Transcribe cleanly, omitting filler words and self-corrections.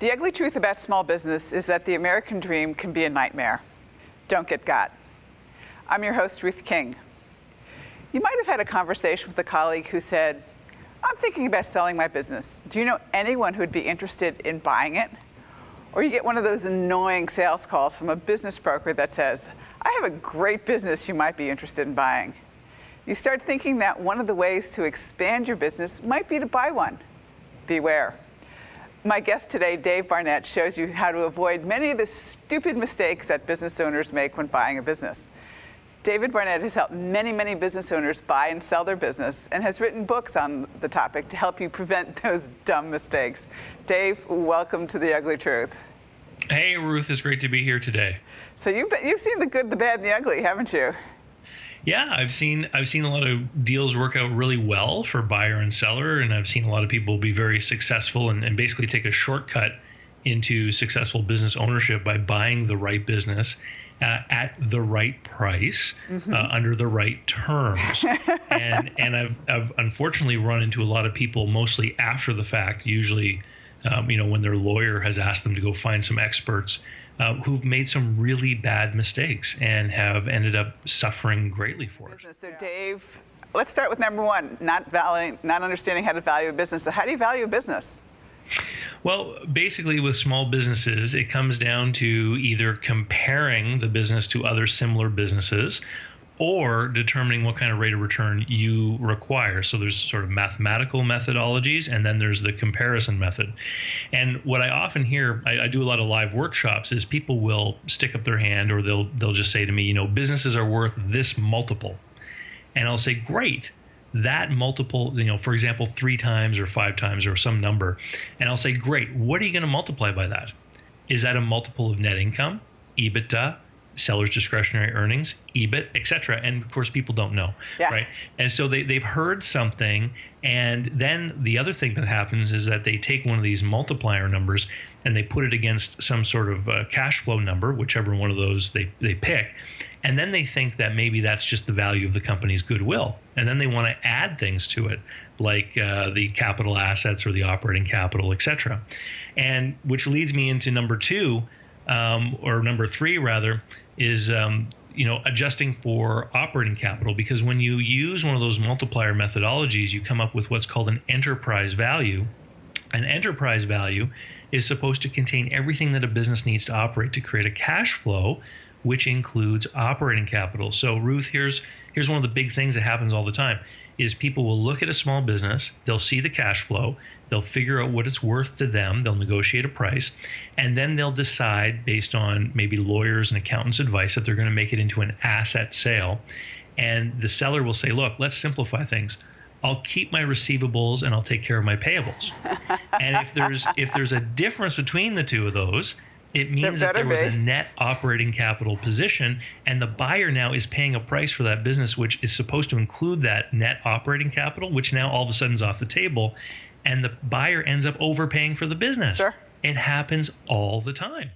The ugly truth about small business is that the American dream can be a nightmare. Don't get got. I'm your host, Ruth King. You might have had a conversation with a colleague who said, I'm thinking about selling my business. Do you know anyone who'd be interested in buying it? Or you get one of those annoying sales calls from a business broker that says, I have a great business you might be interested in buying. You start thinking that one of the ways to expand your business might be to buy one. Beware. My guest today, Dave Barnett, shows you how to avoid many of the stupid mistakes that business owners make when buying a business. David Barnett has helped many business owners buy and sell their business and has written books on the topic to help you prevent those dumb mistakes. Dave, welcome to The Ugly Truth. Hey, Ruth, it's great to be here today. So you've seen the good, the bad, and the ugly, haven't you? Yeah, I've seen a lot of deals work out really well for buyer and seller, and I've seen a lot of people be very successful and basically take a shortcut into successful business ownership by buying the right business at the right price, under the right terms. and I've unfortunately run into a lot of people, mostly after the fact, usually when their lawyer has asked them to go find some experts, who've made some really bad mistakes and have ended up suffering greatly for it. So Dave, let's start with number one, not understanding how to value a business. So how do you value a business? Well, basically with small businesses, it comes down to either comparing the business to other similar businesses or determining what kind of rate of return you require. So there's sort of mathematical methodologies, and then there's the comparison method. And what I often hear, I do a lot of live workshops, is people will stick up their hand, or they'll just say to me, businesses are worth this multiple. And I'll say, great. That multiple, for example, 3 times or 5 times or some number. And I'll say, great. What are you going to multiply by that? Is that a multiple of net income, EBITDA, seller's discretionary earnings, EBIT, etc.? And of course, people don't know, right? And so they've heard something, and then the other thing that happens is that they take one of these multiplier numbers and they put it against some sort of cash flow number, whichever one of those they pick, and then they think that maybe that's just the value of the company's goodwill, and then they want to add things to it, like the capital assets or the operating capital, etc. And which leads me into number 2, or number 3 rather, is adjusting for operating capital, because when you use one of those multiplier methodologies, you come up with what's called an enterprise value. An enterprise value is supposed to contain everything that a business needs to operate to create a cash flow, which includes operating capital. So Ruth, here's one of the big things that happens all the time, is people will look at a small business, they'll see the cash flow, they'll figure out what it's worth to them, they'll negotiate a price, and then they'll decide, based on maybe lawyers and accountants' advice, that they're going to make it into an asset sale. And the seller will say, look, let's simplify things. I'll keep my receivables and I'll take care of my payables. And if there's a difference between the two of those, it means that there was a net operating capital position, and the buyer now is paying a price for that business which is supposed to include that net operating capital, which now all of a sudden is off the table, and the buyer ends up overpaying for the business. Sure. It happens all the time.